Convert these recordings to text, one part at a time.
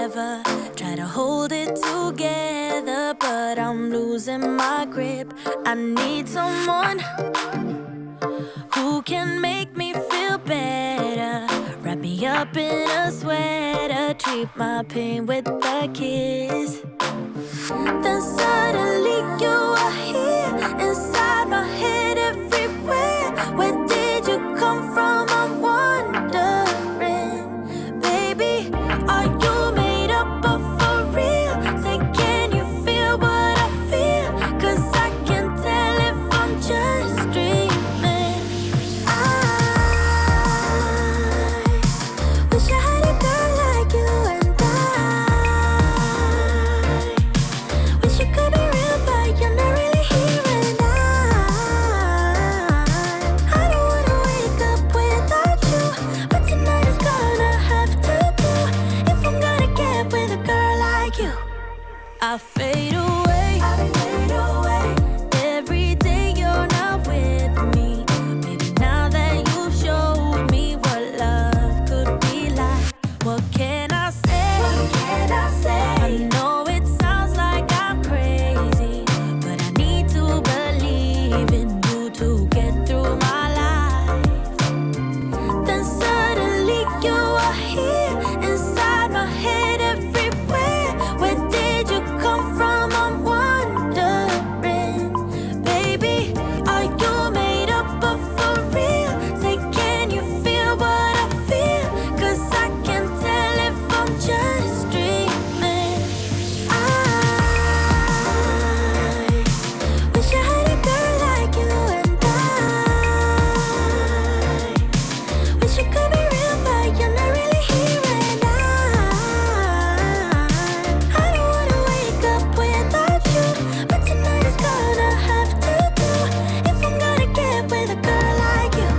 forever. Try to hold it together, but I'm losing my grip. I need someone who can make me feel better. Wrap me up in a sweater, treat my pain with a kiss. Then suddenly you are here, inside my head, everywhere. Where did you come from? I'm wondering, baby, are you made up of for real? Say, can you feel what I feel? 'Cause I can tell if I'm just dreaming. I wish I had a girl like you, and wish you could be real, but you're not really here. And I don't wanna wake up without you. But tonight is gonna have to do if I'm gonna get with a girl like you. I fade away, every day you're not with me. Maybe now that you've showed me what love could be like, what can I say? I know it sounds like I'm crazy, but I need to believe in you to get through my life. Then suddenly you are here, inside my head, everywhere. Where did you come from? I'm wondering, baby, are you made up of for real? Say, can you feel what I feel? 'Cause I can tell if I'm just dreaming. I wish I had a girl like you, and wish you could be real, but you're not really here. And I don't wanna wake up without you. But tonight is gonna have to do if I'm gonna get with a girl like you.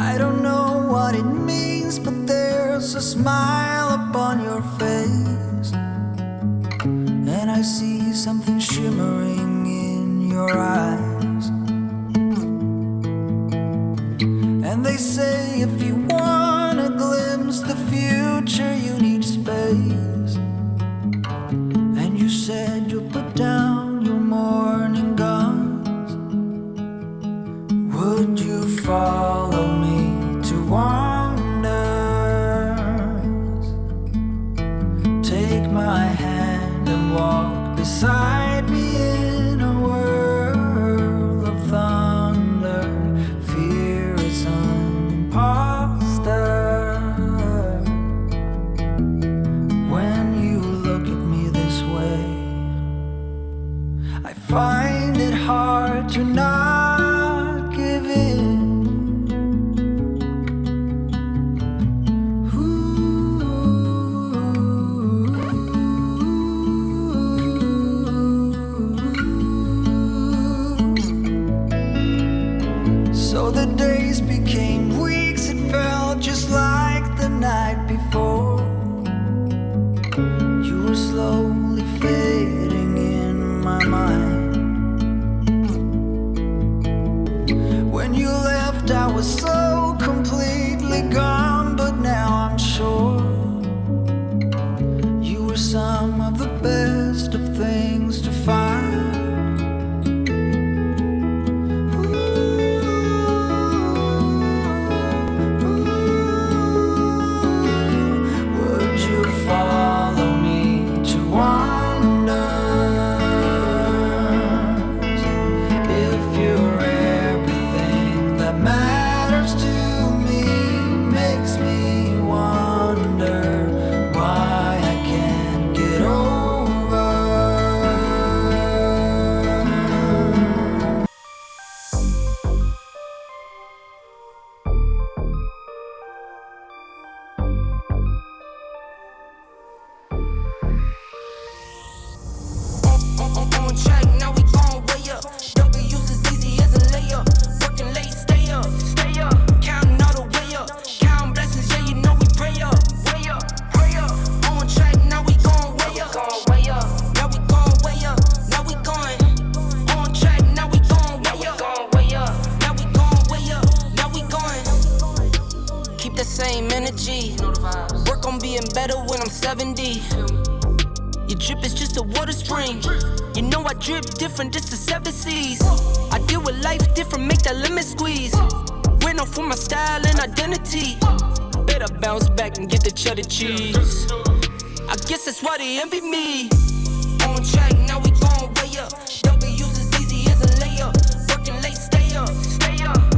I don't know what it means, but there's a smile upon your face, and I see something shimmering in your eyes. And they say if you wanna glimpse the future, you need space. And you said you'll put down your morning guns. Would you follow me to wonders? Take my hand and walk beside me in a world of thunder. Fear is an imposter. When you look at me this way, I find it hard to not give in. So the days became weeks, it felt just like the night before. You were slowly fading in my mind. When you left, I was so completely gone, but now I'm sure you were some of the best of things to find. Would you follow me to one? me. Work on being better when I'm 70. Your drip is just a water spring. You know I drip different, this the 7 seas. I deal with life different, make that lemon squeeze. Went off with my style and identity. Better bounce back and get the cheddar cheese. I guess that's why they envy me. On track, now we gon' way up. W's as easy as a layup. Working late, stay up.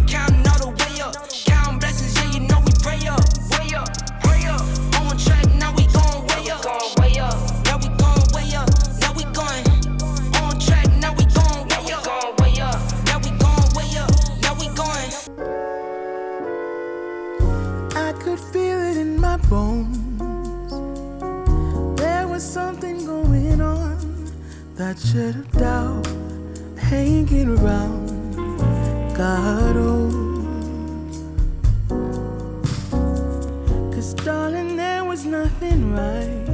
Counting all the way up. Counting blessings, yeah, you know we pray up. Way up, pray up. On track, now we gon' way up. Now we gon' way up. Now we going. On track, now we gon' way up. Now we gon' way up. Now we going. I could feel it in my bones. There was something going on. That shit of doubt hanging around. God, oh. 'Cause darling, there was nothing right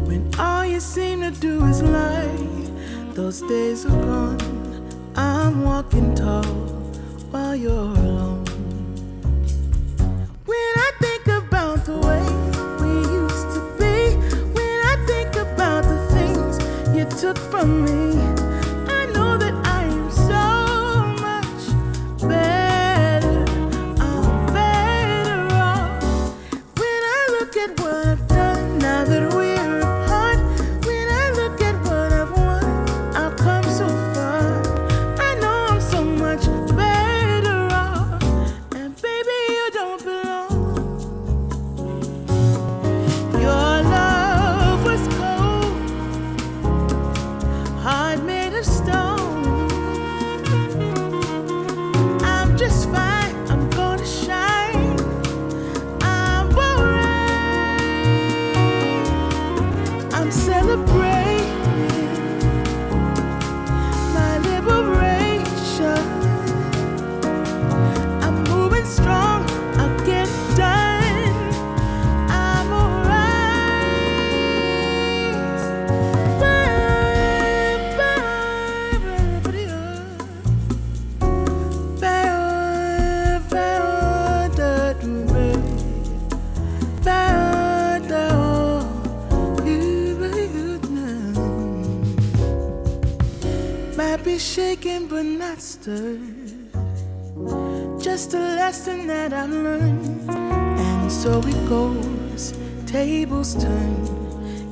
when all you seem to do is lie. Those days are gone. I'm walking tall while you're alone. When I think about the way we used to be, when I think about the things you took from me, I know that I am so much better. I'm better off. When I look at what I've done now that we're apart, when I look at what I've won, I've come so far. I know I'm so much better off. And baby, you don't belong. Your love was cold, heart made of stone. I'm just fine, I'm gonna shine. I'm alright. I'm celebrating my liberation. I'm moving strong, I'll get done. I'm alright. Might be shaken but not stirred. Just a lesson that I've learned. And so it goes, tables turn,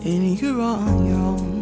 and you're on your own.